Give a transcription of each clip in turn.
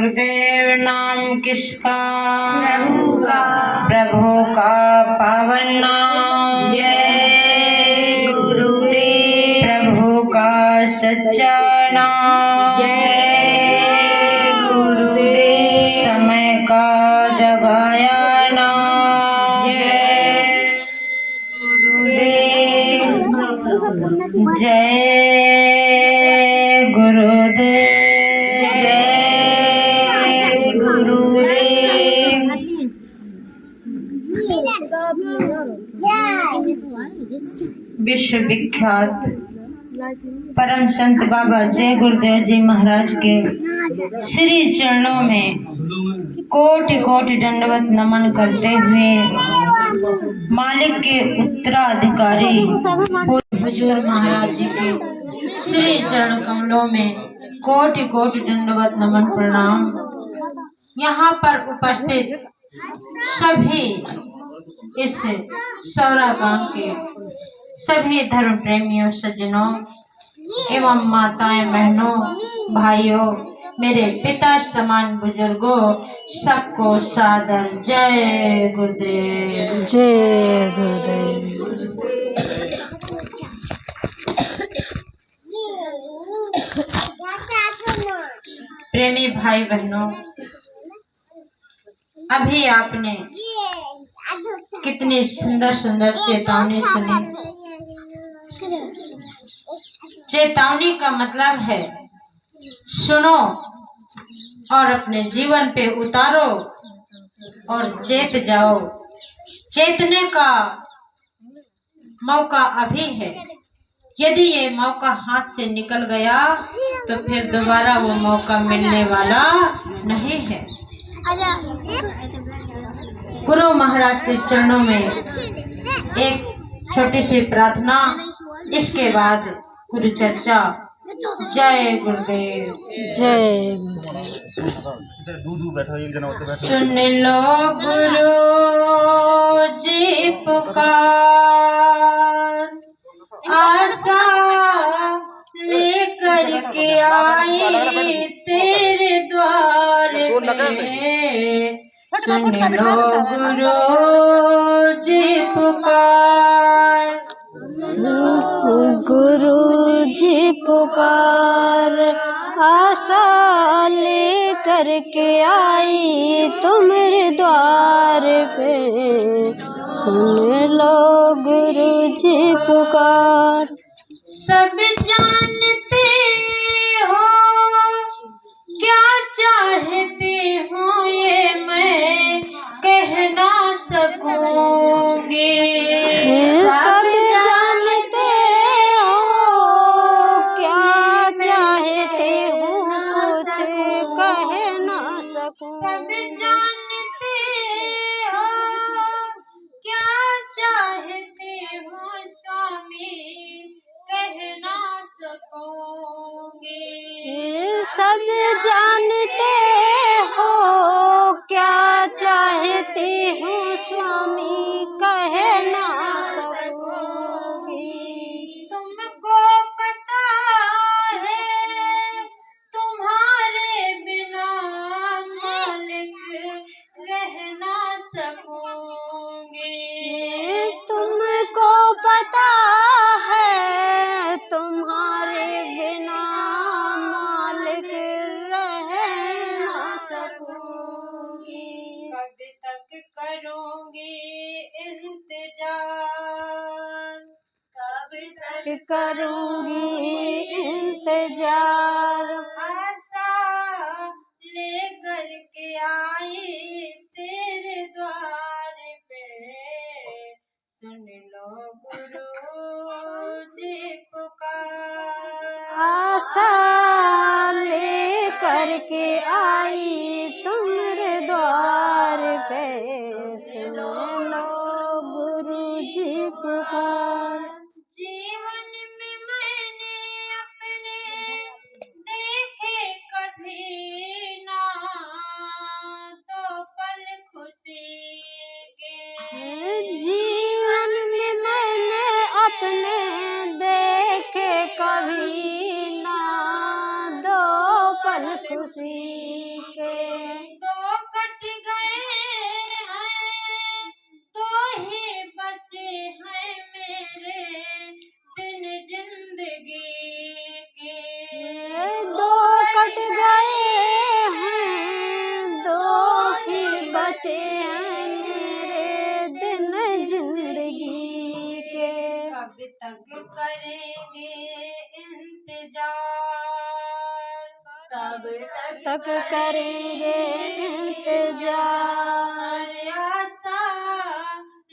गुरुदेव नाम किसका? प्रभु का। प्रभु का पावन नाम। जय गुरुदेव। प्रभु का सच्चा नाम। जय गुरुदेव। समय का जगाया नाम। जय गुरुदेव। जय गुरुदेव। जय गुरुदेव। विश्व विख्यात परम संत बाबा जय गुरुदेव जी महाराज के श्री चरणों में कोटि कोटि दंडवत नमन करते हुए मालिक के उत्तराधिकारी हुजूर महाराज जी के श्री चरण कमलों में कोटि कोटि दंडवत नमन प्रणाम। यहाँ पर उपस्थित सभी इस सौरा गांव के सभी धर्म प्रेमियों, सज्जनों एवं माताएं, बहनों, भाइयों, मेरे पिता समान बुजुर्गों, सबको सादर जय गुरुदेव। जय गुरुदेव। प्रेमी भाई बहनों, अभी आपने कितनी सुंदर सुंदर चेतावनी सुनी। चेतावनी का मतलब है सुनो और अपने जीवन पे उतारो और चेत जाओ। चेतने का मौका अभी है। यदि ये मौका हाथ से निकल गया तो फिर दोबारा वो मौका मिलने वाला नहीं है। गुरु महाराज के चरणों में एक छोटी सी प्रार्थना, इसके बाद गुरु चर्चा। जय गुरुदेव। जय सुन लो गुरु जी पुकार, आशा लेकर के आई तेरे द्वार पे। सुन लो गुरु जी पुकार, गुरु जी पुकार, आशा लेकर के आई तुम्हारे द्वार पे। सुन लो गुरु जी पुकार। सब जानते हो क्या चाहते हो ये मैं कह ना सकूंगी। सब जानते हो क्या चाहते हो कुछ कह ना सकूं। सब जानते हो क्या चाहते हो स्वामी कह ना सकोगे। सब जानते हो क्या चाहते हो स्वामी कह ना सकोगे। तुमको पता है तुम्हारे बिना मालिक रह ना सकोगे। तुमको पता है तुम्हारे बिना मालिक रह ना सकोगे। कब तक करोगे इंतजार, कब तक करूंगी इंतजार। आशा लेकर के आई तेरे द्वार पे। सुन लो गुरु जी पुकार, आशा लेकर के आई तुम्हारे द्वार पे। सुन लो गुरु जी पुकार। जीवन में मैंने अपने देखे कभी ना तो पल खुशी के। जीवन में मैंने अपने देखे कभी ना दो पल खुशी के। कब तक करेंगे इंतजार, कब तक करेंगे इंतजार। आशा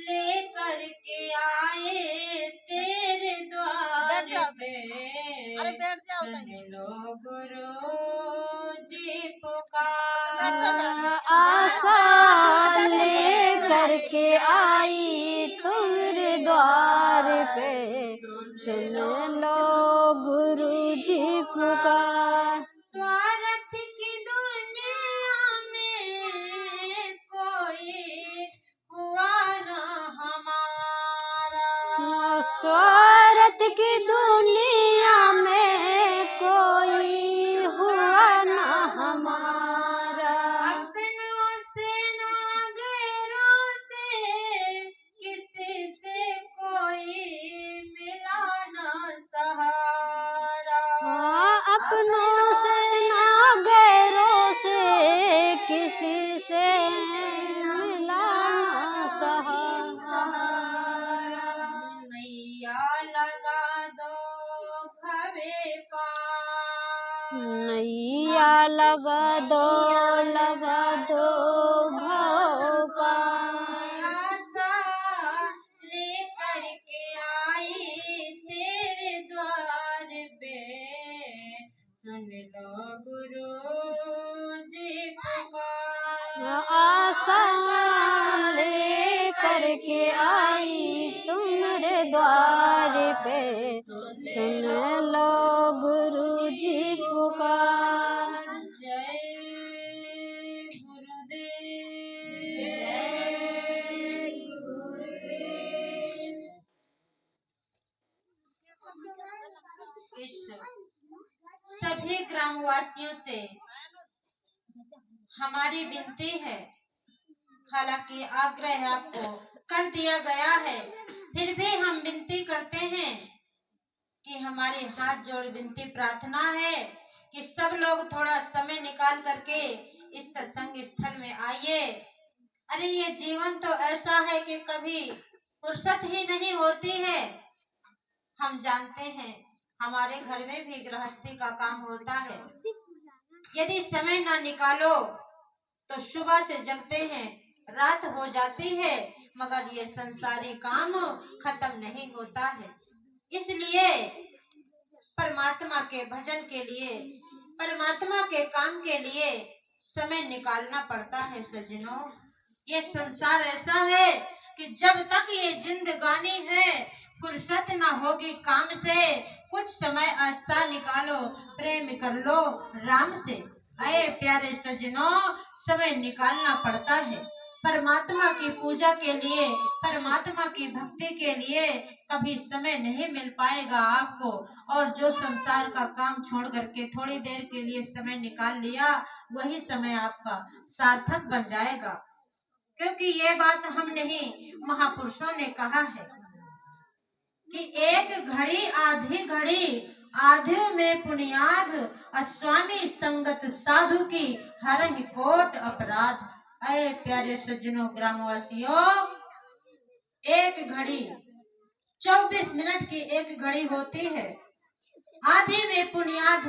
लेकर के आए तेरे द्वार पे, सुन लो गुरु जी पुकार। आशा लेकर के आई तुम्हारे द्वार पे, सुन लो गुरु जी पुकार। स्वार्थ की दुनिया में कोई हुआ न हमारा, स्वार्थ की दुनिया में कोई हुआ न हमारा। अपनों से ना गैरों से किसी से कोई मिला न सहारा। अपनों से ना गैरों से किसी से मिला न सहारा। नैया लगा दो भवे पार, नैया लगा दो भव पार। आशा लेकर के आई तेरे द्वार पे, सुन लो गुरु जी पुकार। आशा लेकर के आई तुम्हारे द्वार पे, सुन लो गुरु जी पुकार। जय गुरुदेव, जय गुरुदेव। इस सभी ग्रामवासियों से हमारी विनती है, हालांकि आग्रह आपको कर दिया गया है, फिर भी हम विनती करते हैं कि हमारे हाथ जोड़ विनती प्रार्थना है कि सब लोग थोड़ा समय निकाल करके इस सत्संग स्थल में आइए। अरे ये जीवन तो ऐसा है कि कभी फुर्सत ही नहीं होती है। हम जानते हैं हमारे घर में भी गृहस्थी का काम होता है, यदि समय ना निकालो तो सुबह से जगते हैं, रात हो जाती है, मगर ये संसारी काम खत्म नहीं होता है। इसलिए परमात्मा के भजन के लिए, परमात्मा के काम के लिए समय निकालना पड़ता है सज्जनों। ये संसार ऐसा है कि जब तक ये जिंदगानी है फुर्सत ना होगी काम से। कुछ समय ऐसा निकालो, प्रेम कर लो राम से। अरे प्यारे सज्जनों, समय निकालना पड़ता है परमात्मा की पूजा के लिए, परमात्मा की भक्ति के लिए। कभी समय नहीं मिल पाएगा आपको, और जो संसार का काम छोड़ करके थोड़ी देर के लिए समय निकाल लिया, वही समय आपका सार्थक बन जाएगा। क्योंकि ये बात हम नहीं, महापुरुषों ने कहा है कि एक घड़ी आधी घड़ी, आधे में पुण्याध, स्वामी संगत साधु की हरहि कोट अपराध। अरे प्यारे सज्जनों ग्रामवासियों, एक घड़ी 24 मिनट की एक घड़ी होती है, आधी में पुण्याध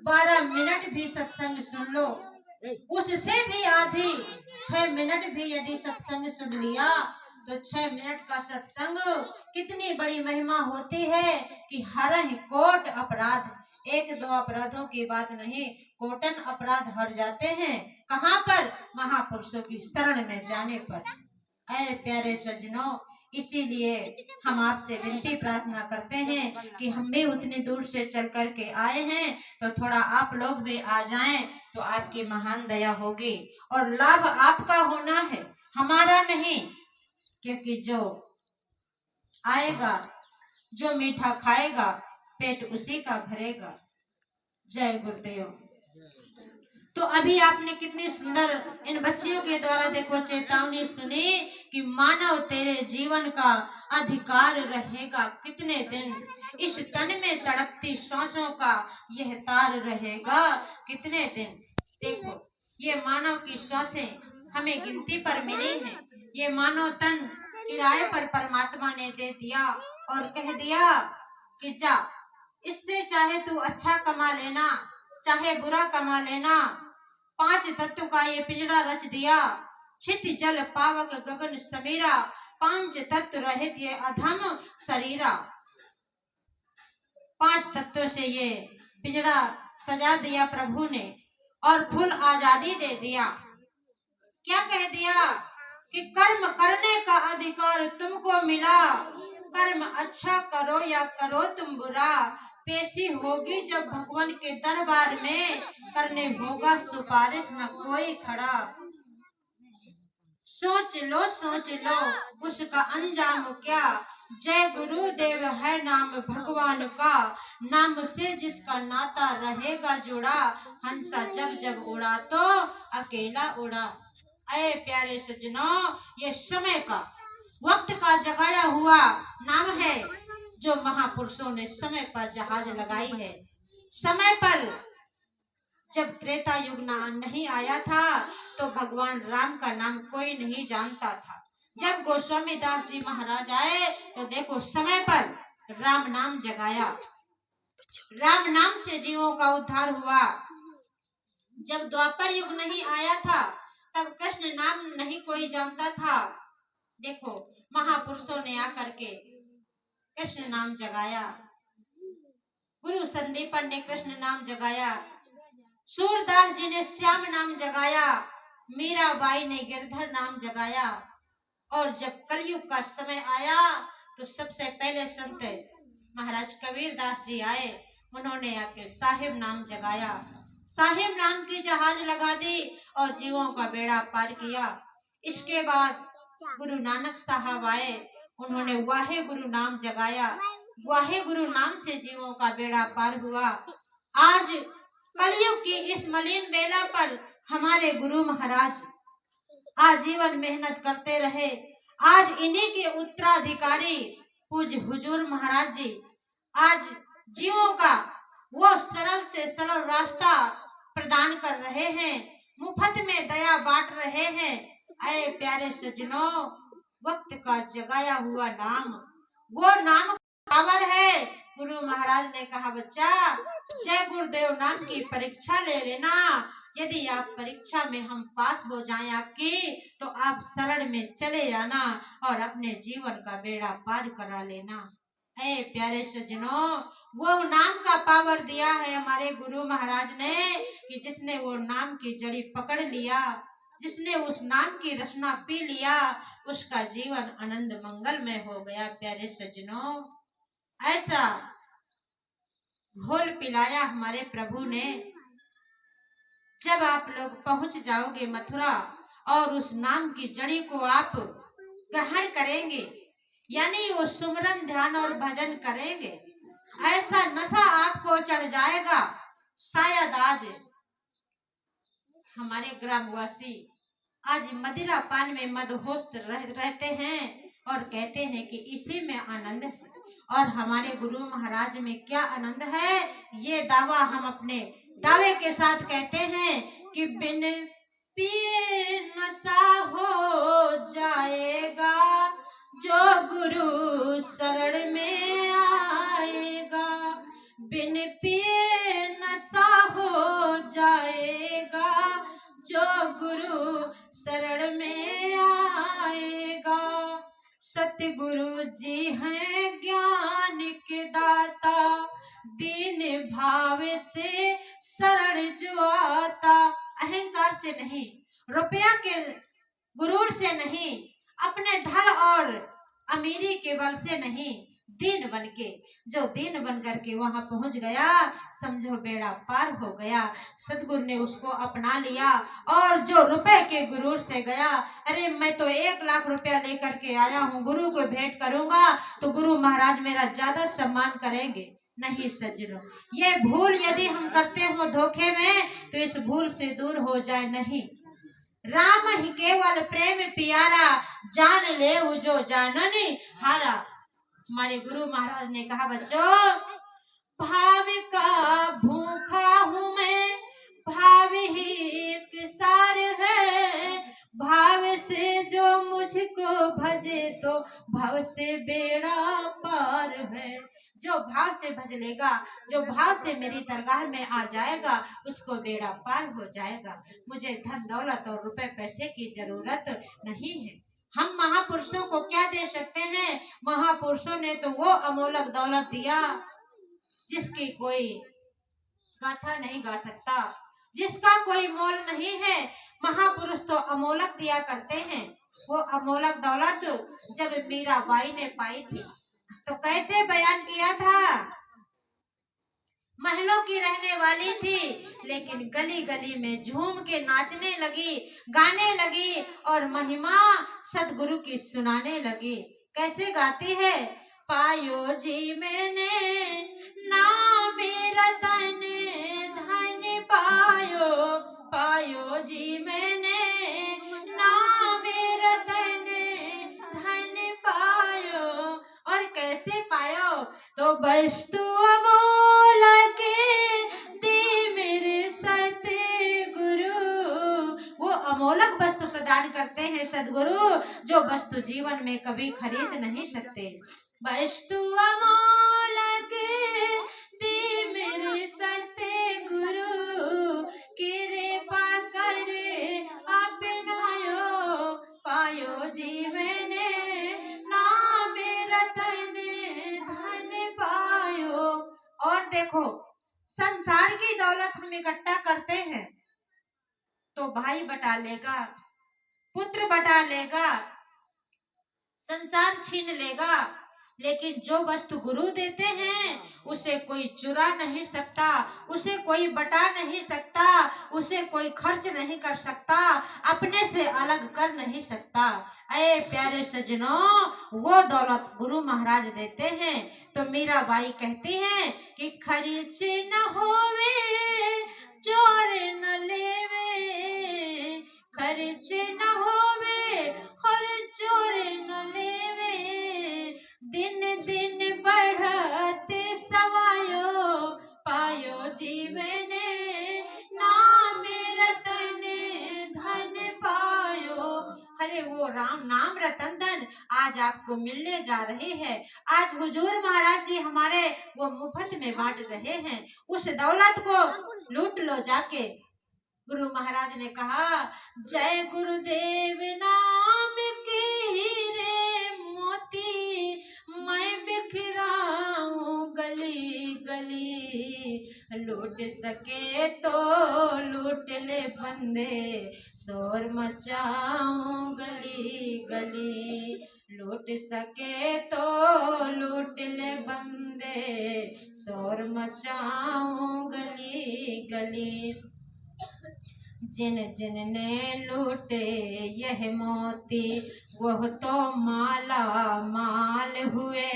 12 मिनट भी सत्संग सुन लो, उससे भी आधी 6 मिनट भी यदि सत्संग सुन लिया तो 6 मिनट का सत्संग कितनी बड़ी महिमा होती है कि हरहि कोट अपराध। एक दो अपराधों की बात नहीं, कोटन अपराध हर जाते हैं। कहाँ पर? महापुरुषों की शरण में जाने पर। ऐ प्यारे सज्जनों, इसीलिए हम आपसे विनती प्रार्थना करते हैं कि हम भी उतनी दूर से चल कर के आए हैं, तो थोड़ा आप लोग भी आ जाएं तो आपकी महान दया होगी और लाभ आपका होना है, हमारा नहीं। क्योंकि जो आएगा, जो मीठा खाएगा, पेट उसी का भरेगा। जय गुरुदेव। तो अभी आपने कितनी सुंदर इन बच्चियों के द्वारा देखो चेतावनी सुनी कि मानव तेरे जीवन का अधिकार रहेगा कितने दिन, इस तन में तड़पती श्वासों का यह तार रहेगा कितने दिन। देखो ये मानव की श्वासें हमें गिनती पर मिली है, ये मानव तन किराए पर परमात्मा ने दे दिया और कह दिया कि जा, इससे चाहे तू अच्छा कमा लेना चाहे बुरा कमा लेना। 5 तत्व का ये पिंजरा रच दिया, क्षिति जल पावक गगन समीरा, 5 तत्व रहित ये अधम शरीरा। 5 तत्वों से ये पिंजरा सजा दिया प्रभु ने और फुल आजादी दे दिया। क्या कह दिया कि कर्म करने का अधिकार तुमको मिला, कर्म अच्छा करो या करो तुम बुरा, पेशी होगी जब भगवान के दरबार में, करने होगा सिफारिश न कोई खड़ा। सोच लो उसका अंजाम क्या, जय गुरुदेव है नाम भगवान का, नाम से जिसका नाता रहेगा जुड़ा, हंसा जब जब उड़ा तो अकेला उड़ा। अरे प्यारे सज्जनों, ये समय का वक्त का जगाया हुआ नाम है जो महापुरुषों ने समय पर जहाज लगाई है। समय पर जब त्रेता युग नहीं आया था तो भगवान राम का नाम कोई नहीं जानता था। जब गोस्वामी दास जी महाराज आए तो देखो समय पर राम नाम जगाया, राम नाम से जीवों का उद्धार हुआ। जब द्वापर युग नहीं आया था तब कृष्ण नाम नहीं कोई जानता था। देखो महापुरुषों ने आकर के कृष्ण नाम जगाया, गुरु संदीपन ने कृष्ण नाम जगाया, सूरदास जी ने श्याम नाम जगाया, मीराबाई ने गिरधर नाम जगाया। और जब कलयुग का समय आया तो सबसे पहले संत महाराज कबीर दास जी आए, उन्होंने आके साहिब नाम जगाया, साहिब नाम की जहाज लगा दी और जीवों का बेड़ा पार किया। इसके बाद गुरु नानक साहब आए, उन्होंने वाहे गुरु नाम जगाया, वाहे गुरु नाम से जीवों का बेड़ा पार हुआ। आज कलयुग की इस मलिन बेला पर हमारे गुरु महाराज आजीवन मेहनत करते रहे। आज इन्हीं के उत्तराधिकारी पूज्य हुजूर महाराज जी आज जीवों का वो सरल से सरल रास्ता प्रदान कर रहे हैं, मुफ्त में दया बांट रहे हैं। अरे प्यारे सज्जनों, वक्त का जगाया हुआ नाम, वो नाम पावर है। गुरु महाराज ने कहा बच्चा, जय गुरुदेव नाम की परीक्षा ले लेना, यदि आप परीक्षा में हम पास हो जाएं आपकी तो आप शरण में चले जाना और अपने जीवन का बेड़ा पार करा लेना। ऐ प्यारे सज्जनों, वो नाम का पावर दिया है हमारे गुरु महाराज ने कि जिसने वो नाम की जड़ी पकड़ लिया, जिसने उस नाम की रसना पी लिया, उसका जीवन आनंद मंगल में हो गया। प्यारे सज्जनों, ऐसा घोल पिलाया हमारे प्रभु ने। जब आप लोग पहुंच जाओगे मथुरा और उस नाम की जड़ी को आप ग्रहण करेंगे, यानी वो सुमरन ध्यान और भजन करेंगे, ऐसा नशा आपको चढ़ जाएगा। शायद आज हमारे ग्रामवासी आज मदिरा पान में मदहोश रहते हैं और कहते हैं कि इसी में आनंद है, और हमारे गुरु महाराज में क्या आनंद है, ये दावा हम अपने दावे के साथ कहते हैं कि बिन पिए नशा हो जाएगा, जो गुरु शरण में आएगा, बिन पिए नशा हो जाएगा, जो गुरु शरण में आएगा। सतगुरु जी हैं ज्ञान के दाता, दीन भाव से शरण जो आता। अहंकार से नहीं, रुपया के गुरूर से नहीं, अपने धन और अमीरी के बल से नहीं, दीन बन के, जो दीन बन करके वहां पहुंच गया समझो बेड़ा पार हो गया। सतगुरु ने उसको अपना लिया। और जो रुपए के गुरूर से गया, अरे मैं तो 1 लाख रुपया लेकर के आया हूँ, गुरु को भेंट करूंगा तो गुरु महाराज मेरा ज्यादा सम्मान करेंगे। नहीं सज्जनों, ये भूल यदि हम करते हो धोखे में तो इस भूल से दूर हो जाए। नहीं, राम ही केवल प्रेम प्यारा, जान ले जो जाननी हारा। हमारे गुरु महाराज ने कहा बच्चों, भाव का भूखा हूँ मैं, भाव ही एक सार है, भाव से जो मुझको भजे तो भाव से बेड़ा पार है। जो भाव से भज लेगा, जो भाव से मेरी दरगाह में आ जाएगा, उसको बेड़ा पार हो जाएगा। मुझे धन दौलत और रुपए पैसे की जरूरत नहीं है। हम महापुरुषों को क्या दे सकते हैं? महापुरुषों ने तो वो अमोलक दौलत दिया जिसकी कोई गाथा नहीं गा सकता, जिसका कोई मोल नहीं है। महापुरुष तो अमोलक दिया करते हैं। वो अमोलक दौलत जब मीराबाई ने पाई थी तो कैसे बयान किया था? महलों की रहने वाली थी, लेकिन गली गली में झूम के नाचने लगी, गाने लगी और महिमा सदगुरु की सुनाने लगी। कैसे गाती है? पायो जी मैंने नाम रतन धन पायो, पायो जी मैंने नाम रतन धन पायो। और कैसे पायो? तो वस्तु अमोलक दी मेरे सतगुरु। वो अमोलक वस्तु प्रदान करते हैं सदगुरु, जो वस्तु जीवन में कभी खरीद नहीं सकते। वस्तु अमोलक दी मेरे सतगुरु, कृपा करे अपनायो, पायो जी मैंने नाम रतन धन पायो। और देखो, संसार की दौलत हम इकट्ठा करते हैं तो भाई बटा लेगा, पुत्र बटा लेगा, संसार छीन लेगा, लेकिन जो वस्तु गुरु देते हैं उसे कोई चुरा नहीं सकता, उसे कोई बटा नहीं सकता, उसे कोई खर्च नहीं कर सकता, अपने से अलग कर नहीं सकता। अरे प्यारे सज्जनों, वो दौलत गुरु महाराज देते हैं। तो मीराबाई कहती हैं कि खर्च न होवे चोर न लेवे, खर्च न होवे और चोर न लेवे, दिन दिन बढ़ते सवायो, पायो जी मैंने नाम रतन धन पायो। अरे वो राम नाम रतन धन आज आपको मिलने जा रही है। आज हुजूर महाराज जी हमारे वो मुफ्त में बांट रहे हैं। उस दौलत को लूट लो जाके। गुरु महाराज ने कहा, जय गुरुदेव नाम के हीरे मोती, मैं बिखराऊं गली गली, लूट सके तो लूट ले बंदे, शोर मचाऊं गली गली, लूट सके तो लूट ले बंदे, शोर मचाऊं गली गली। जिन जिन ने लूटे यह मोती, वह तो माला माल हुए,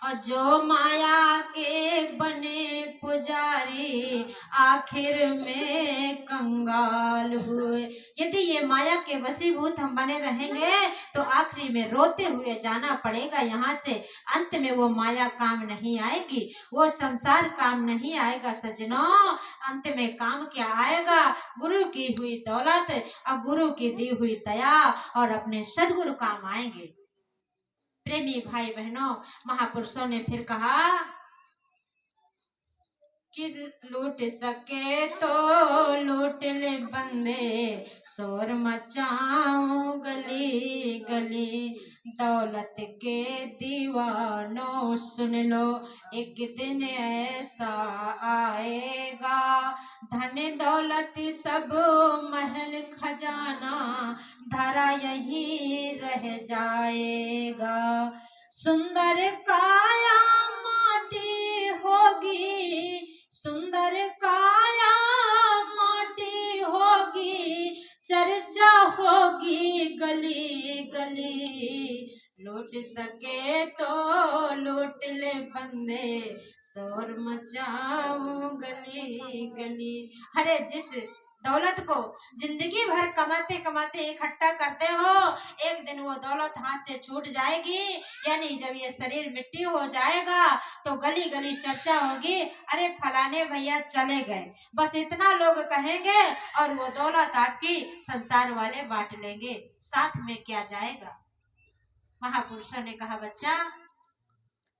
और जो माया के बने पुजारी आखिर में कंगाल हुए। यदि ये माया के वशीभूत हम बने रहेंगे तो आखिरी में रोते हुए जाना पड़ेगा यहाँ से। अंत में वो माया काम नहीं आएगी, वो संसार काम नहीं आएगा सज्जनों। अंत में काम क्या आएगा? गुरु की हुई दौलत और गुरु की दी हुई दया और अपने सदगुरु काम आएंगे। प्रेमी भाई बहनों, महापुरुषों ने फिर कहा कि लूट सके तो लूट ले बंदे, शोर मचाऊं गली गली, दौलत के दीवानों सुन लो, एक दिन ऐसा आएगा, धन दौलत सब महल खजाना, धरा यही रह जाएगा, सुंदर काया माटी होगी, सुंदर काया माटी होगी, चर्चा होगी गली गली, लूट सके तो लूट ले बंदे, शोर मचाऊं गली गली। अरे जिस दौलत को जिंदगी भर कमाते कमाते इकट्ठा करते हो, एक दिन वो दौलत हाथ से छूट जाएगी, यानी जब ये शरीर मिट्टी हो जाएगा तो गली गली चर्चा होगी, अरे फलाने भैया चले गए, बस इतना लोग कहेंगे और वो दौलत आपकी संसार वाले बांट लेंगे, साथ में क्या जाएगा। महापुरुषों ने कहा, बच्चा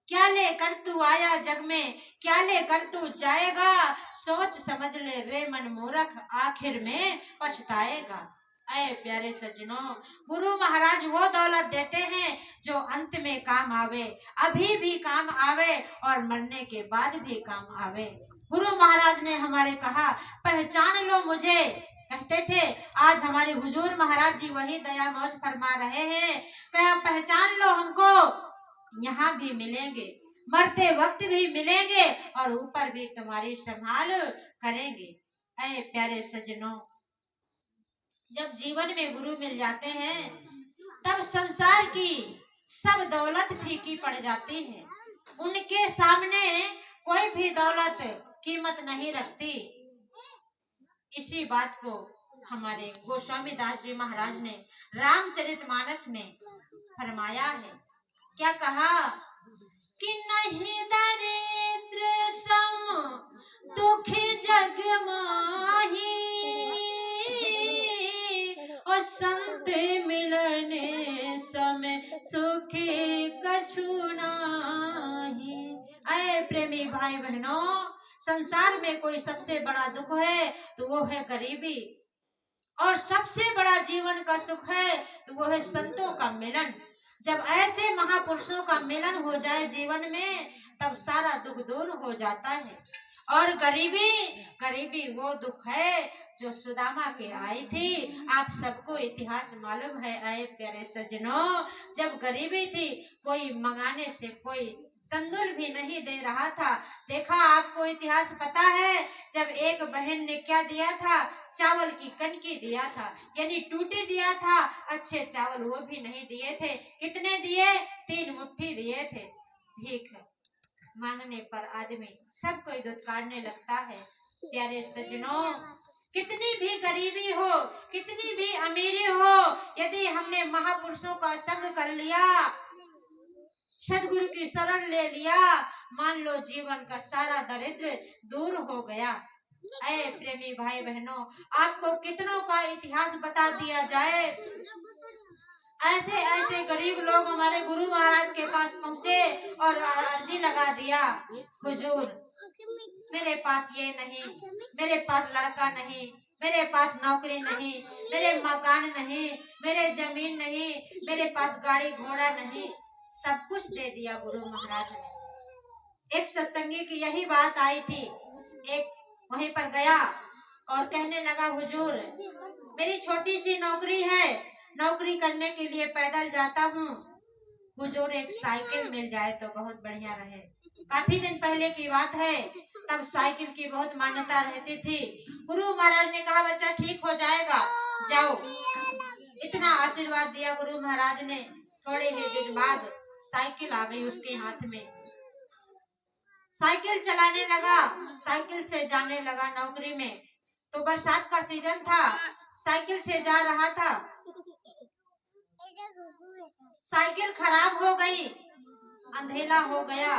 क्या लेकर तू आया जग में, क्या लेकर तू जाएगा, सोच समझ ले रे मन मूर्ख, आखिर में पछताएगा। ऐ प्यारे सज्जनों, गुरु महाराज वो दौलत देते हैं जो अंत में काम आवे, अभी भी काम आवे और मरने के बाद भी काम आवे। गुरु महाराज ने हमारे कहा, पहचान लो मुझे, कहते थे। आज हमारे हुजूर महाराज जी वही दया मौज फरमा रहे हैं, कहा पहचान लो हमको, यहाँ भी मिलेंगे, मरते वक्त भी मिलेंगे और ऊपर भी तुम्हारी संभाल करेंगे। ऐ प्यारे सज्जनों, जब जीवन में गुरु मिल जाते हैं तब संसार की सब दौलत फीकी पड़ जाती है, उनके सामने कोई भी दौलत कीमत नहीं रखती। इसी बात को हमारे गोस्वामी दास जी महाराज ने रामचरितमानस में फरमाया है। क्या कहा कि नहीं दरिद्र सम दुखी जग माही, और संत मिलने समय सुखी कछु नाही। ऐ प्रेमी भाई बहनों, संसार में कोई सबसे बड़ा दुख है तो वो है गरीबी, और सबसे बड़ा जीवन का सुख है तो वो है संतों का मिलन। जब ऐसे महापुरुषों का मिलन हो जाए जीवन में तब सारा दुख दूर हो जाता है। और गरीबी वो दुख है जो सुदामा के आई थी। आप सबको इतिहास मालूम है। आए प्यारे सज्जनों, जब गरीबी थी कोई मंगाने से कोई तंदुल भी नहीं दे रहा था। देखा, आपको इतिहास पता है, जब एक बहन ने क्या दिया था, चावल की कनकी दिया था, यानी टूटी दिया था, अच्छे चावल वो भी नहीं दिए थे। कितने दिए? 3 मुट्ठी दिए थे। ठीक है, मांगने पर आदमी सब कोई दुत्कारने लगता है। प्यारे सज्जनों, कितनी भी गरीबी हो, कितनी भी अमीरी हो, यदि हमने महापुरुषों का संग कर लिया, सदगुरु की शरण ले लिया, मान लो जीवन का सारा दरिद्र दूर हो गया। ऐ प्रेमी भाई बहनों, आपको कितनों का इतिहास बता दिया जाए। ऐसे ऐसे गरीब लोग हमारे गुरु महाराज के पास पहुँचे और अर्जी लगा दिया, हुजूर मेरे पास ये नहीं, मेरे पास लड़का नहीं, मेरे पास नौकरी नहीं, मेरे मकान नहीं, मेरे जमीन नहीं, मेरे पास गाड़ी घोड़ा नहीं। सब कुछ दे दिया गुरु महाराज ने। एक सत्संगी की यही बात आई थी। एक वहीं पर गया और कहने लगा, हुजूर मेरी छोटी सी नौकरी है, नौकरी करने के लिए पैदल जाता हूँ, हुजूर एक साइकिल मिल जाए तो बहुत बढ़िया रहे। काफी दिन पहले की बात है, तब साइकिल की बहुत मान्यता रहती थी। गुरु महाराज ने कहा, बच्चा ठीक हो जाएगा, जाओ। इतना आशीर्वाद दिया गुरु महाराज ने। थोड़े ही दिन बाद साइकिल आ गई उसके हाथ में, साइकिल चलाने लगा, साइकिल से जाने लगा नौकरी में। तो बरसात का सीजन था, साइकिल से जा रहा था, साइकिल खराब हो गई, अंधेला हो गया,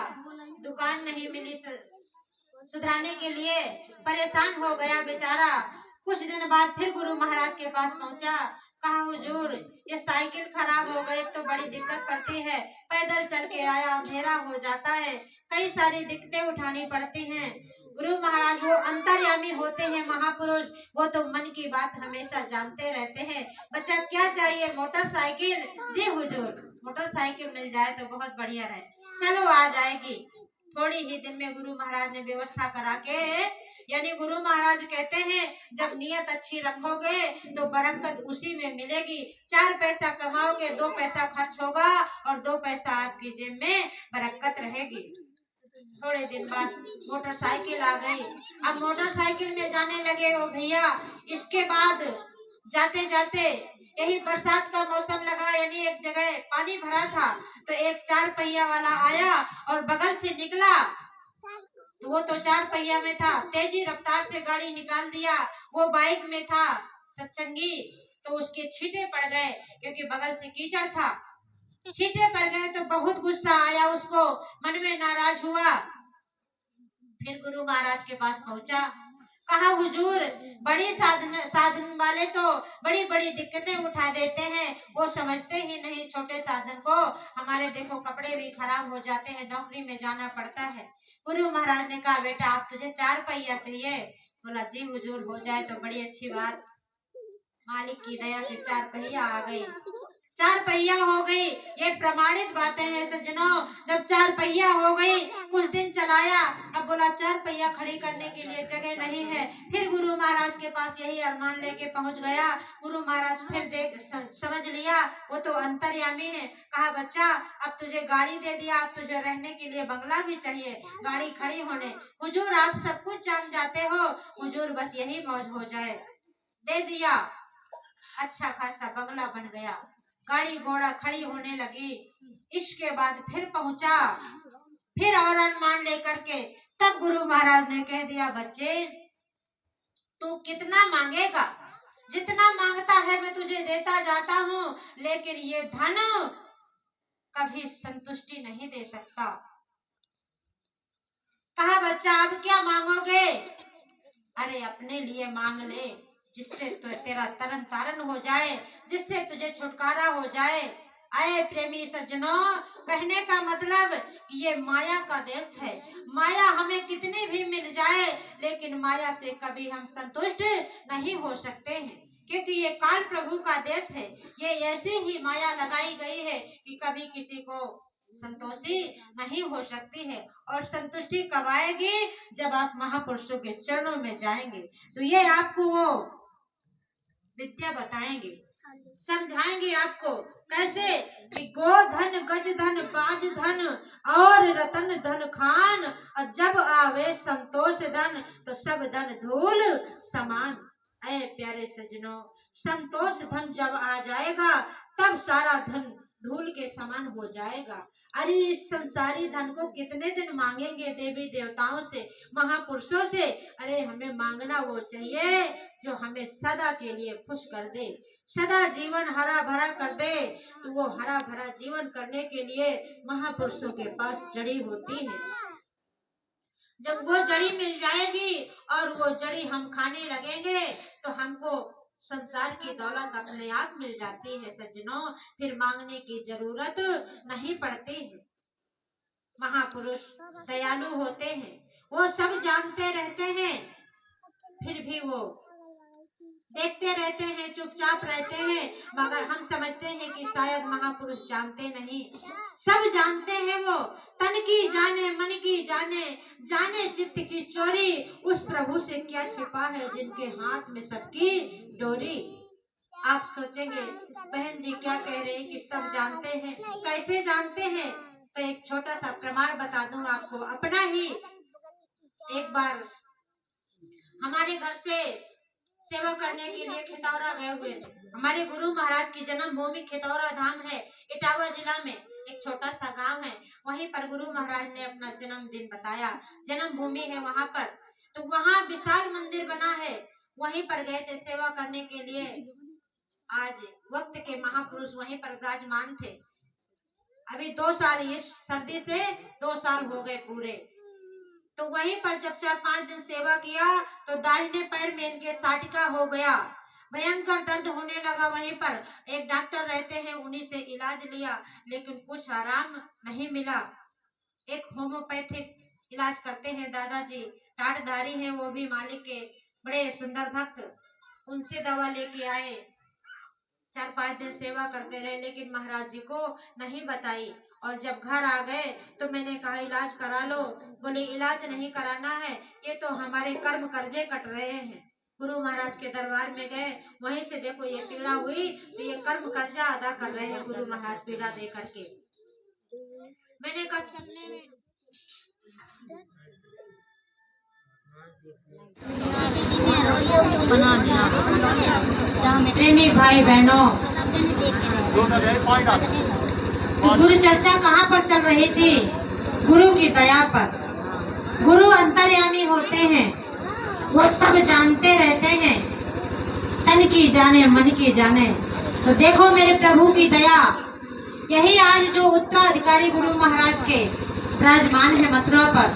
दुकान नहीं मिली सुधराने के लिए, परेशान हो गया बेचारा। कुछ दिन बाद फिर गुरु महाराज के पास पहुंचा, कहा, हुजूर ये साइकिल खराब हो गई तो बड़ी दिक्कत पड़ती है, पैदल चल के आया, अंधेरा हो जाता है, कई सारी दिक्कतें उठानी पड़ती हैं। गुरु महाराज वो अंतर्यामी होते हैं महापुरुष, वो तो मन की बात हमेशा जानते रहते हैं। बच्चा क्या चाहिए? मोटरसाइकिल। जी हुजूर, मोटरसाइकिल मिल जाए तो बहुत बढ़िया रहे। चलो आ जाएगी। थोड़ी ही दिन में गुरु महाराज ने व्यवस्था करा के, यानी गुरु महाराज कहते हैं जब नियत अच्छी रखोगे तो बरकत उसी में मिलेगी। 4 पैसा कमाओगे, 2 पैसा खर्च होगा और 2 पैसा आपकी जेब में बरकत रहेगी। थोड़े दिन बाद मोटरसाइकिल आ गई। अब मोटरसाइकिल में जाने लगे वो भैया। इसके बाद जाते जाते यही बरसात का मौसम लगा, यानी एक जगह पानी भरा था, तो एक 4 पहिया वाला आया और बगल से निकला, तो वो तो 4 पहिया में था, तेजी रफ्तार से गाड़ी निकाल दिया। वो बाइक में था सत्संगी, तो उसके छींटे पड़ गए क्योंकि बगल से कीचड़ था। छींटे पड़ गए तो बहुत गुस्सा आया उसको, मन में नाराज हुआ। फिर गुरु महाराज के पास पहुंचा, कहा हुजूर बड़ी साधन वाले तो बड़ी बड़ी दिक्कतें उठा देते हैं, वो समझते ही नहीं छोटे साधन को। हमारे देखो कपड़े भी खराब हो जाते हैं, नौकरी में जाना पड़ता है। गुरु महाराज ने कहा बेटा आप तुझे 4 पहिया चाहिए? बोला जी हुजूर हो जाए तो बड़ी अच्छी बात। मालिक की दया से 4 पहिया आ गई, 4 पहिया हो गई। ये प्रमाणित बातें हैं सज्जनों। जब 4 पहिया हो गई, कुछ दिन चलाया, अब बोला 4 पहिया खड़ी करने के लिए जगह नहीं है। फिर गुरु महाराज के पास यही अरमान लेके पहुंच गया। गुरु महाराज फिर देख समझ लिया वो तो अंतर्यामी है। कहा बच्चा अब तुझे गाड़ी दे दिया, अब तुझे रहने के लिए बंगला भी चाहिए, गाड़ी खड़ी होने। हुजूर आप सब कुछ जान जाते हो, हुजूर बस यही मौज हो जाए। दे दिया, अच्छा खासा बंगला बन गया, गाड़ी घोड़ा खड़ी होने लगी। इसके बाद फिर पहुंचा, फिर और अनुमान लेकर के तब गुरु महाराज ने कह दिया बच्चे तू कितना मांगेगा? जितना मांगता है मैं तुझे देता जाता हूँ, लेकिन ये धन कभी संतुष्टि नहीं दे सकता। कहा बच्चा अब क्या मांगोगे? अरे अपने लिए मांग ले, जिससे तो तेरा तरन तारण हो जाए, जिससे तुझे छुटकारा हो जाए। आए प्रेमी सज्जनों, कहने का मतलब ये माया का देश है। माया हमें कितनी भी मिल जाए, लेकिन माया से कभी हम संतुष्ट नहीं हो सकते हैं, क्योंकि ये काल प्रभु का देश है। ये ऐसे ही माया लगाई गई है कि कभी किसी को संतुष्टि नहीं हो सकती है। और संतुष्टि कब आएगी? जब आप महापुरुषों के चरणों में जाएंगे। तो ये आपको वो विद्या बताएंगे, समझाएंगे आपको कैसे कि गोधन गज धन बाज धन और रतन धन खान, और जब आवे संतोष धन तो सब धन धूल समान। ऐ प्यारे सज्जनों, संतोष धन जब आ जाएगा तब सारा धन धूल के समान हो जाएगा। अरे इस संसारी धन को कितने दिन मांगेंगे देवी देवताओं से, महापुरुषों से? अरे हमें मांगना वो चाहिए जो हमें सदा के लिए खुश कर दे, सदा जीवन हरा भरा कर दे। तो वो हरा भरा जीवन करने के लिए महापुरुषों के पास जड़ी होती है। जब वो जड़ी मिल जाएगी और वो जड़ी हम खाने लगेंगे तो हमको संसार की दौलत अपने आप मिल जाती है सज्जनों, फिर मांगने की जरूरत नहीं पड़ती है। महापुरुष दयालु होते हैं, वो सब जानते रहते हैं, फिर भी वो देखते रहते हैं, चुपचाप रहते हैं, मगर हम समझते हैं कि शायद महापुरुष जानते नहीं। सब जानते हैं वो, तन की जाने मन की जाने, जाने चित्त की चोरी, उस प्रभु से क्या छिपा है जिनके हाथ में सबकी डोरी। आप सोचेंगे बहन जी क्या कह रहे हैं कि सब जानते हैं, कैसे जानते हैं? तो एक छोटा सा प्रमाण बता दूं आपको अपना ही। एक बार हमारे घर से सेवा करने के लिए खितौरा गए हुए थे। हमारे गुरु महाराज की जन्मभूमि खितौरा धाम है, इटावा जिला में एक छोटा सा गांव है। वहीं पर गुरु महाराज ने अपना जन्मदिन बताया, जन्मभूमि है वहां पर। तो वहां विशाल मंदिर बना है, वहीं पर गए थे सेवा करने के लिए। आज वक्त के महापुरुष वहीं पर विराजमान थे। अभी 2 साल, इस सर्दी से 2 साल हो गए पूरे। तो वहीं पर जब 4-5 दिन सेवा किया तो दाहिने पैर में इनके साटिका हो गया, भयंकर दर्द होने लगा। वहीं पर एक डॉक्टर रहते हैं, उन्हीं से इलाज लिया, लेकिन कुछ आराम नहीं मिला। एक होम्योपैथिक इलाज करते हैं दादाजी, टाटधारी हैं वो भी, मालिक के बड़े सुंदर भक्त, उनसे दवा लेके आए। 4-5 दिन सेवा करते रहे, लेकिन महाराज जी को नहीं बताई। और जब घर आ गए तो मैंने कहा इलाज करा लो। बोले इलाज नहीं कराना है, ये तो हमारे कर्म कर्जे कट रहे हैं। गुरु महाराज के दरबार में गए, वहीं से देखो ये पीड़ा हुई तो ये कर्म कर्जा अदा कर रहे हैं गुरु महाराज पीड़ा दे करके। मैंने कहा चलने में प्रेमी भाई बहनों, गुरु चर्चा कहाँ पर चल रही थी? गुरु की दया पर। गुरु अंतर्यामी होते हैं, वो सब जानते रहते हैं, तन की जाने मन की जाने। तो देखो मेरे प्रभु की दया, यही आज जो उत्तराधिकारी गुरु महाराज के विराजमान है मथुरा पर,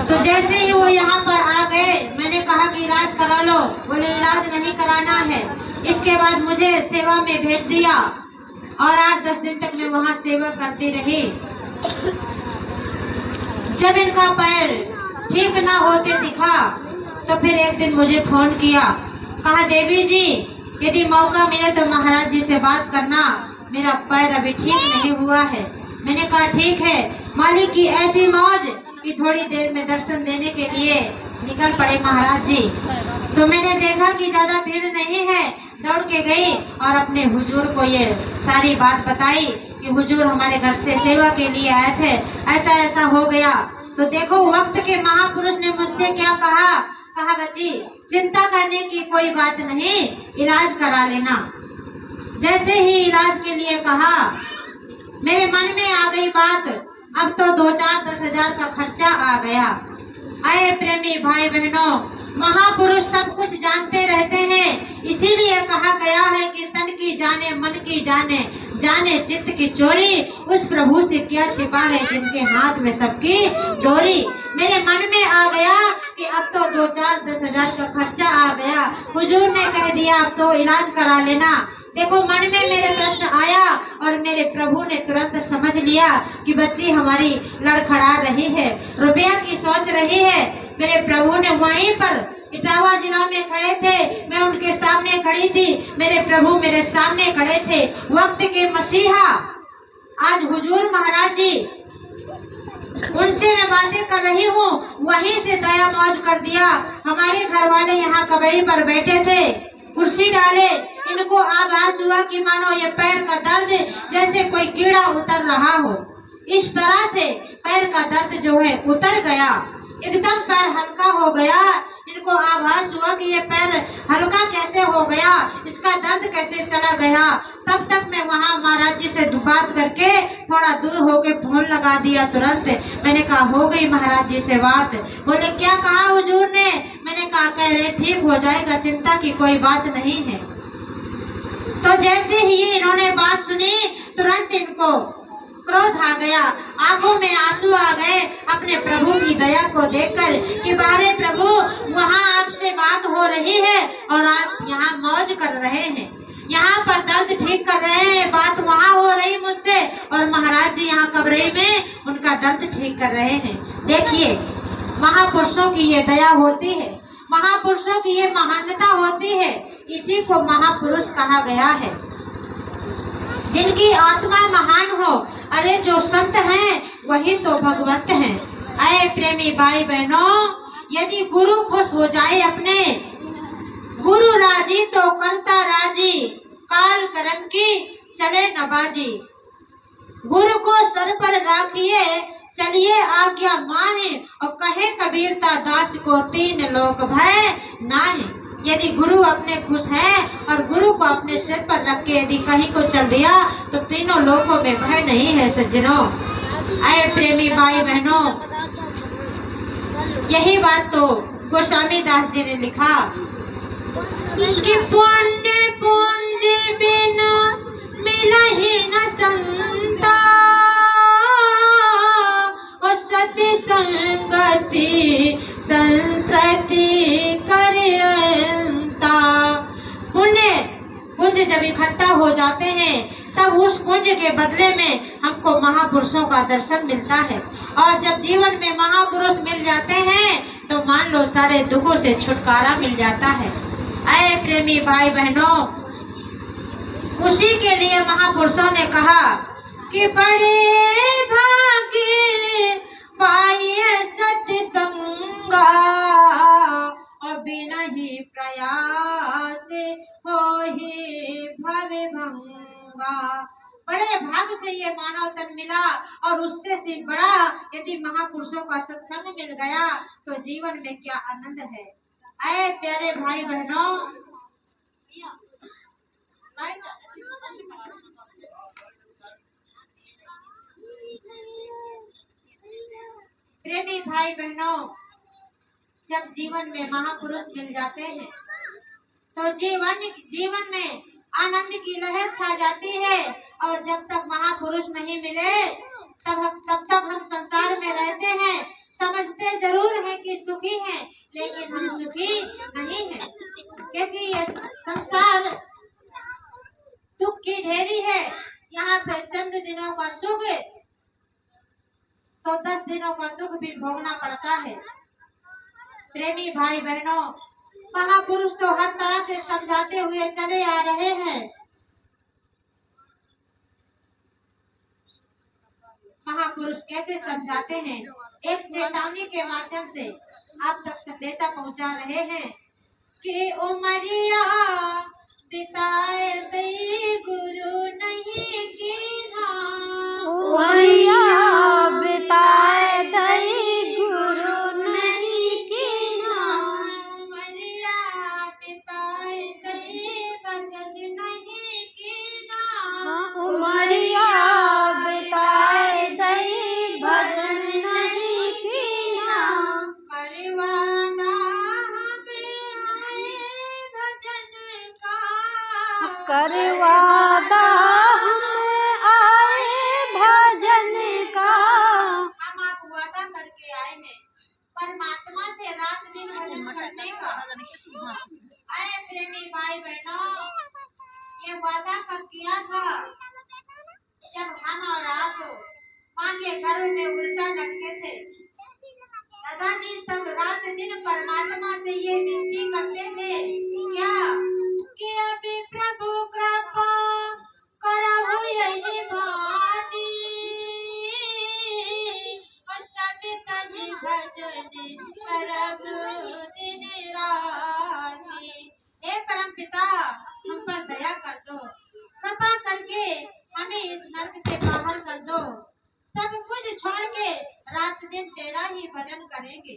तो जैसे ही वो यहाँ पर आ गए, मैंने कहा कि इलाज करा लो। बोले इलाज नहीं कराना है। इसके बाद मुझे सेवा में भेज दिया और 8-10 दिन तक मैं वहाँ सेवा करती रही। जब इनका पैर ठीक ना होते दिखा तो फिर एक दिन मुझे फोन किया, कहा देवी जी यदि मौका मिले तो महाराज जी से बात करना, मेरा पैर अभी ठीक नहीं हुआ है। मैंने कहा ठीक है। मालिक की ऐसी मौज कि थोड़ी देर में दर्शन देने के लिए निकल पड़े महाराज जी। तो मैंने देखा कि ज्यादा भीड़ नहीं है, दौड़ के गई और अपने हुजूर को ये सारी बात बताई कि हुजूर हमारे घर से सेवा के लिए आए थे, ऐसा ऐसा हो गया। तो देखो वक्त के महापुरुष ने मुझसे क्या कहा, कहा बच्ची चिंता करने की कोई बात नहीं, इलाज करा लेना। जैसे ही इलाज के लिए कहा मेरे मन में आ गई बात, अब तो 2-4-10 हजार का खर्चा आ गया। आए प्रेमी भाई बहनों, महापुरुष सब कुछ जानते रहते हैं, इसीलिए कहा गया है कि तन की जाने मन की जाने, जाने चित्त की चोरी, उस प्रभु से क्या छिपा है जिनके हाथ में सबकी डोरी। मेरे मन में आ गया कि अब तो 2-4-10 हजार का खर्चा आ गया। हुजूर ने कह दिया अब तो इलाज करा लेना। देखो मन में मेरे प्रश्न आया और मेरे प्रभु ने तुरंत समझ लिया कि बच्ची हमारी लड़खड़ा रही है, रुपया की सोच रही है। मेरे प्रभु ने वहीं पर इटावा जिला में खड़े थे, मैं उनके सामने खड़ी थी, मेरे प्रभु मेरे सामने खड़े थे। वक्त के मसीहा आज हुजूर महाराज जी, उनसे मैं बातें कर रही हूँ, वहीं से दया मौज कर दिया। हमारे घर वाले यहाँ कबड़ी पर बैठे थे, कुर्सी डाले, इनको आभास हुआ कि मानो ये पैर का दर्द जैसे कोई कीड़ा उतर रहा हो। इस तरह से पैर का दर्द जो है उतर गया, एकदम पैर हल्का हो गया। इनको आभास हुआ कि ये पैर हल्का कैसे हो गया, इसका दर्द कैसे चला गया। तब तक मैं वहाँ महाराज जी से बात करके थोड़ा दूर होके फोन लगा दिया तुरंत। मैंने कहा हो गई महाराज जी से बात। बोले क्या कहा हुजूर ने? मैंने कहा कह रहे ठीक हो जाएगा, चिंता की कोई बात नहीं है। तो जैसे ही इन्होंने बात सुनी तुरंत इनको क्रोध आ गया, आंखों में आंसू आ गए अपने प्रभु की दया को देखकर कि बारे प्रभु वहाँ आपसे बात हो रही है और आप यहाँ मौज कर रहे हैं, यहाँ पर दर्द ठीक कर रहे हैं, बात वहाँ हो रही मुझसे और महाराज जी यहाँ कब्रे में उनका दर्द ठीक कर रहे हैं। देखिए महापुरुषों की ये दया होती है, महापुरुषों की ये महानता होती है, इसी को महापुरुष कहा गया है। जिनकी आत्मा महान हो, अरे जो संत हैं वही तो भगवंत हैं। आए प्रेमी भाई बहनों, यदि गुरु खुश हो जाए अपने, गुरु राजी तो करता राजी, काल करम की चले नबाजी। गुरु को सर पर राखिए चलिए आज्ञा माहे, और कहे कबीरता दास को 3 लोक भय नाहे। यदि गुरु अपने खुश है और गुरु को अपने सिर पर रख के यदि कहीं को चल दिया तो 3 लोकों में भय नहीं है सज्जनों। आए प्रेमी भाई बहनों, यही बात तो गोस्वामी दास जी ने लिखा कि पुण्य पूंजी बिना मिला ही न संता, और सती संगति संसति करता। पुण्य पुंज जब इकट्ठा हो जाते हैं तब उस पुंज के बदले में हमको महापुरुषों का दर्शन मिलता है, और जब जीवन में महापुरुष मिल जाते हैं तो मान लो सारे दुखों से छुटकारा मिल जाता है। आए प्रेमी भाई बहनों, उसी के लिए महापुरुषों ने कहा कि बड़े भाग्य पाइए सत्संगा, और बिना ही प्रयास हो ही भव भंगा। बड़े भाग से ये मानव तन मिला, और उससे भी बड़ा यदि महापुरुषों का सत्संग मिल गया तो जीवन में क्या आनंद है। आए प्यारे भाई बहनों, प्रेमी भाई बहनों, जब जीवन में महापुरुष मिल जाते हैं तो जीवन में आनंद की लहर छा जाती है, और जब तक महापुरुष नहीं मिले तब तक हम संसार में रहते हैं, समझते जरूर 10 दिनों का दुख भी भोगना पड़ता है। प्रेमी भाई बहनों, महापुरुष तो हर तरह से समझाते हुए चले आ रहे हैं। महापुरुष कैसे समझाते हैं? एक चेतावनी के माध्यम से आप तक संदेशा पहुंचा रहे हैं कि उमरिया बिताए दई गुरु नहीं कीन्हा, उमरिया बिताए दई गुरु नहीं कीन्हा, उमरिया बिताए दई भजन नहीं कीन्हा, उमरिया बिताए दई भजन नहीं कीन्हा, करवाना हमें आए भजन का, करवादा हम आए भजन का। हम आप वादा करके आए हैं परमात्मा से रात दिन भजन करने का। आए प्रेमी भाई बहनों, ये वादा कब किया था? जब हम और आप माँ के गर्भ में उल्टा लटके थे। दादाजी तब रात दिन परमात्मा से ये विनती करते थे, क्या कि अभी प्रभु कृपा करहु यही भांति, और सब तज भजन करब दिन राति। हे परम पिता, हम पर दया कर दो, कृपा करके हमें इस नरक से बाहर कर दो। सब कुछ छोड़ के रात दिन तेरा ही भजन करेंगे।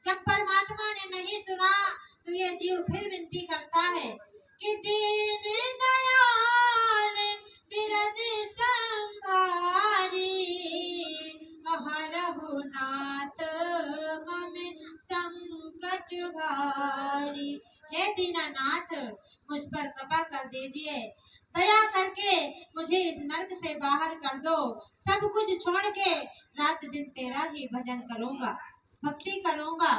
जब परमात्मा ने नहीं सुना तो ये जीव फिर विनती करता है कि दीन दयाल बिरद संभारी, हरहु नाथ हमें संकट भारी। हे दीनानाथ, मुझ पर कृपा कर दीजिए, दया करके मुझे इस नरक से बाहर कर दो। सब कुछ छोड़ के रात दिन तेरा ही भजन करूंगा, भक्ति करूंगा।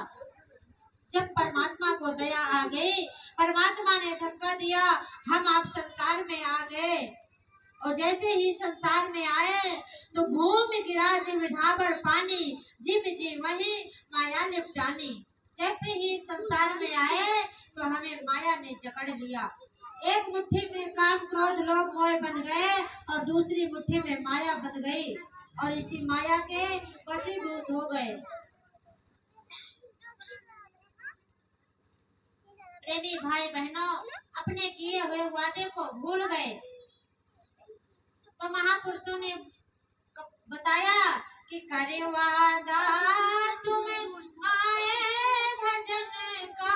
जब परमात्मा को दया आ गई, परमात्मा ने धक्का दिया, हम आप संसार में आ गए। और जैसे ही संसार में आए तो भूमि गिरा जिम ढाबर पानी, जिम जी वही माया निपटानी। जैसे ही संसार में आए तो हमें माया ने जकड़ लिया। एक मुट्ठी में काम क्रोध लोभ मोह बन गए और दूसरी मुट्ठी में माया बन गई और इसी माया के वशीभूत हो गए। प्रेमी भाई बहनों, अपने किए हुए वादे को भूल गए तो महापुरुषों ने बताया कि करे वादा तुम आए भजन का,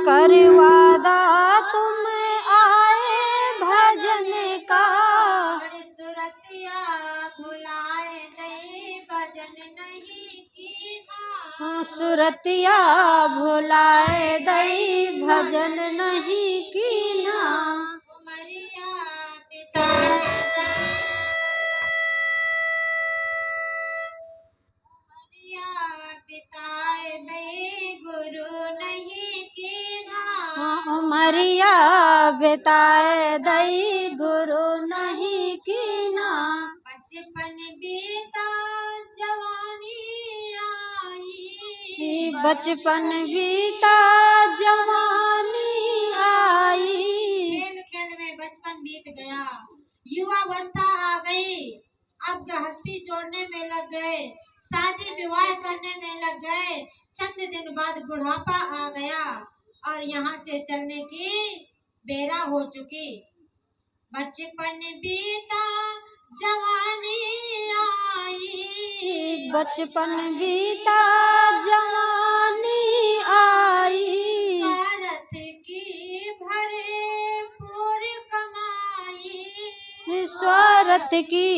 करे वादा तुम आए भजन का, बड़ी सुरतिया भुलाए दई भजन नहीं कीन्हा, सुरतिया भुलाए दई भजन नहीं कीन्हा, उमरिया बिताए दई गुरु नहीं कीन्हा, उमरिया बिताए दई गुरु नहीं कीन्हा, बचपन बीता जवानी आई, बचपन बीता जवानी आई, खेल खेल में बचपन बीत गया, युवावस्था आ गई। अब गृहस्थी जोड़ने में लग गए, शादी विवाह करने में लग गए। चंद दिन बाद बुढ़ापा आ गया और यहाँ से चलने की बेरा हो चुकी। बचपन बीता जवानी आई, बचपन बीता जवानी आई, भारत की भरपूर कमाई, स्वार्थ की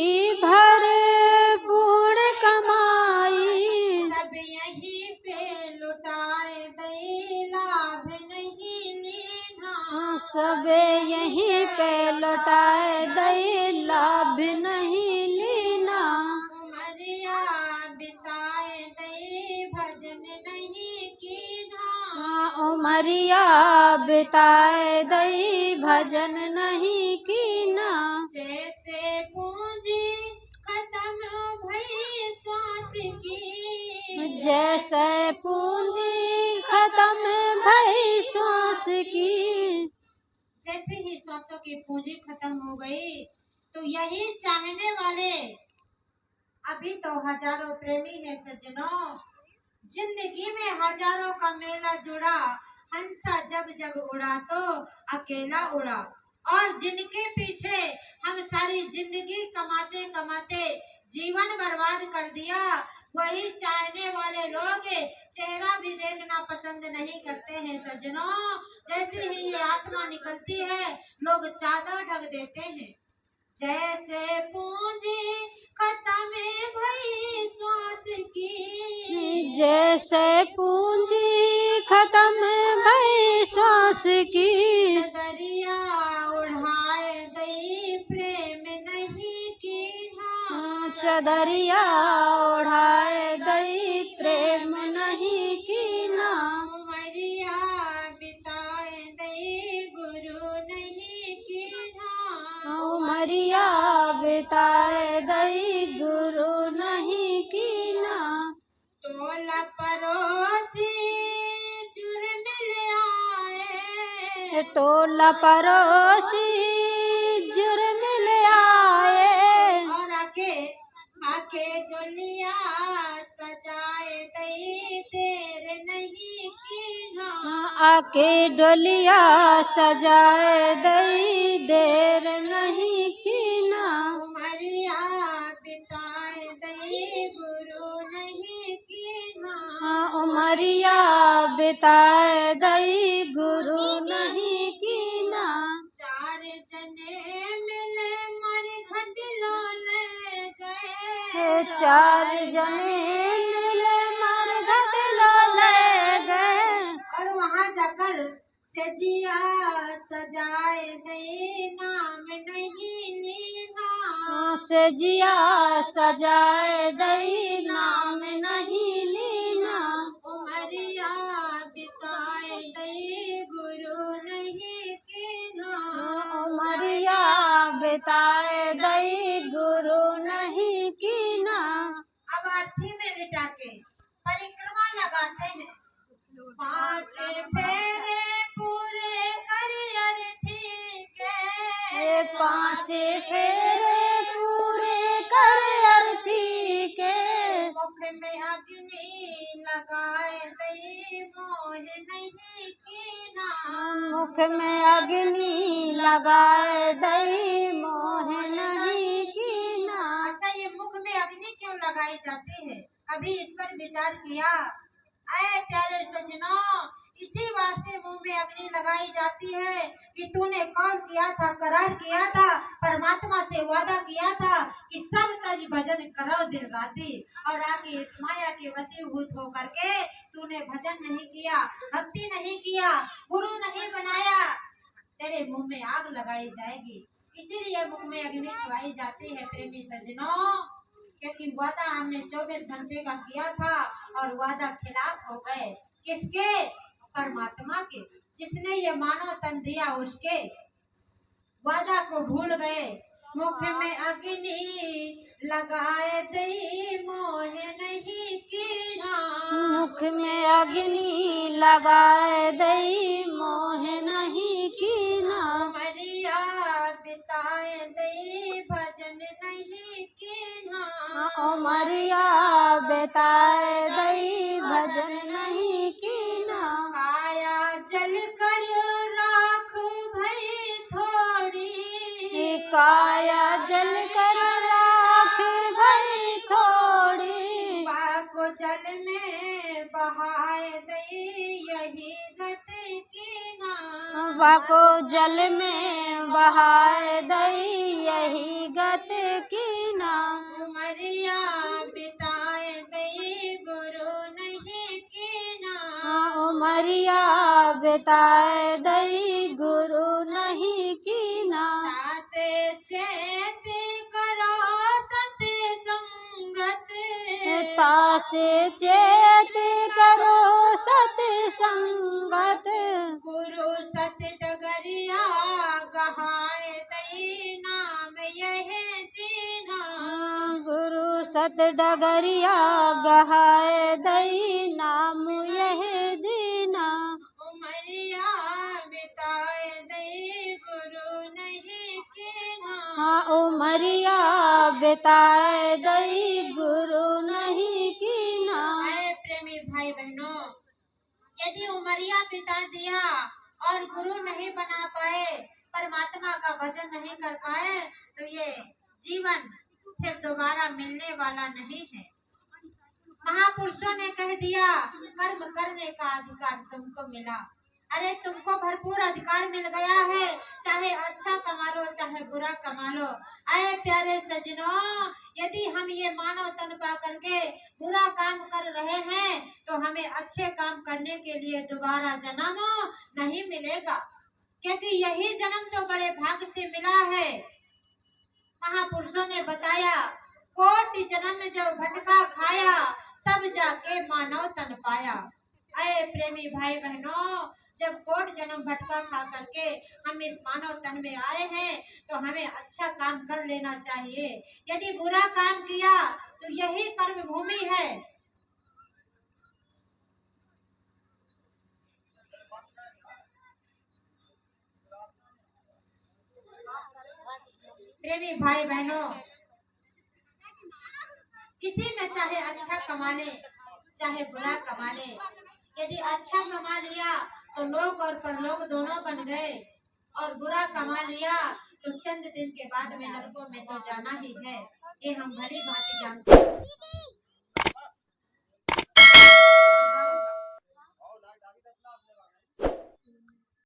भरपूर कमाई, सब यहीं पे लुटाए दई लाभ नहीं लीना, सब यहीं पे लौटाए दई लाभ नहीं लीना, उमरिया बिताए दई भजन नहीं कीन्हा, उमरिया बिताए दई भजन नहीं कीन्हा, जैसे पूंजी खत्म भई जैसे पूंजी खत्म भई श्वास की। जैसे ही श्वासों की पूंजी खत्म हो गई तो यही चाहने वाले, अभी तो हजारों प्रेमी है सज्जनों, जिंदगी में हजारों का मेला जुड़ा, हंसा जब जब उड़ा तो अकेला उड़ा। और जिनके पीछे हम सारी जिंदगी कमाते कमाते जीवन बर्बाद कर दिया, वही चाहने वाले लोग चेहरा भी देखना पसंद नहीं करते हैं सज्जनों। जैसे ही ये आत्मा निकलती है लोग चादर ढक देते हैं। जैसे पूंजी खत्म भई श्वास की, जैसे पूंजी खत्म भई श्वास की। दरिया उड़ाए गई प्रेम नहीं कीना, चदरिया उड़ाए गई प्रेम नहीं कीना। उमरिया बिताए गई गुरु नहीं कीना, उमरिया बिताए गई गुरु नहीं कीना। टोला पड़ोसी जुर्मिल आए, टोला पड़ोसी जुर्मिल आए। और आके आके डोलिया सजाए दई देर नहीं कीना, आके डोलिया सजाए दई देर नहीं कीना। उमरिया बिताए दई गुरु नहीं कीना, उमरिया बिताए दई गुरु नहीं कीना। चार जने मिले मर घटिलो ले गए, चार जने मिले मरघट लो ले गए। और वहाँ जाकर सजिया सजाए दे नाम नहीं लीना, सजिया सजाए दई नाम नहीं लीना। उमरिया बिताए दे गुरु नहीं कीना, उमरिया बिताए दई गुरु नहीं कीना। अब अर्थी में बिठा के परिक्रमा लगाते हैं। 5 फेरे पूरे कर अर्थी के, 5 फेरे पूरे कर अर्थी के। मुख में अग्नि लगाए दई मोह नहीं कीना, मुख में अग्नि लगाए दई मोह नहीं कीना। अच्छा, ये मुख में अग्नि क्यों लगाई जाती है, कभी इस पर विचार किया? ऐ प्यारे सज्जनों, इसी वास्ते मुंह में अग्नि लगाई जाती है कि तूने कौन किया था, करार किया था, परमात्मा से वादा किया था कि सब तज भजन करो दिन राती, और आके इस माया के वशीभूत होकर के तूने भजन नहीं किया, भक्ति नहीं किया, गुरु नहीं बनाया, तेरे मुंह में आग लगाई जाएगी। इसीलिए मुख में अग्नि छुआई जाती है प्रेमी सज्जनों, क्योंकि वादा हमने 24 घंटे का किया था और वादा खिलाफ हो गए। किसके? परमात्मा के, जिसने ये मानव तन दिया उसके वादा को भूल गए। मुख में अग्नि लगाए दई मोह नहीं कीना, मुख में अग्नि लगाए दई मोह नहीं कीना। उमरिया बिताए दई भजन नहीं कीना, उमरिया बिताए दई भजन नहीं कीना। काया जल कर राख भई थोड़ी, काया जल कर राख भई थोड़ी। बाको जल में बहाए दई यही गत कीना, बाको जल में बहाए दई यही गत कीना। उमरिया बिताए दई गुरु नहीं कीना, उमरिया बिताए दई गुरु नहीं कीना। तासे चेत करो सत्संगत, तासे चेत करो सत्संगत। गुरु सत डगरिया गहाए दई नाम यह दीना, गुरु सत डगरिया गहाए दई बिताए दई गुरु नहीं कीना। प्रेमी भाई बहनों, यदि उमरिया बिता दिया और गुरु नहीं बना पाए, परमात्मा का भजन नहीं कर पाए, तो ये जीवन फिर दोबारा मिलने वाला नहीं है। महापुरुषों ने कह दिया कर्म करने का अधिकार तुमको मिला। अरे तुमको भरपूर अधिकार मिल गया है, चाहे अच्छा कमा लो चाहे बुरा कमा लो। आए प्यारे सजनों, यदि हम ये मानव तन पा करके बुरा काम कर रहे हैं तो हमें अच्छे काम करने के लिए दोबारा जन्म नहीं मिलेगा, क्योंकि यही जन्म तो बड़े भाग से मिला है। महापुरुषों ने बताया कोटि जन्म जो भटका खाया, तब जाके मानव तन पाया। अरे प्रेमी भाई बहनों, जब कोट जन्म भटका खा करके हम इस मानव तन में आए हैं तो हमें अच्छा काम कर लेना चाहिए। यदि बुरा काम किया तो यही कर्म भूमि है। प्रेमी भाई बहनों, किसी में चाहे अच्छा कमा ले चाहे बुरा कमा ले, यदि अच्छा कमा लिया तो लोग और परलोक दोनों बन गए, और बुरा कमा लिया तो चंद दिन के बाद में नरकों में तो जाना ही है। ये हम भली भांति जानते हैं।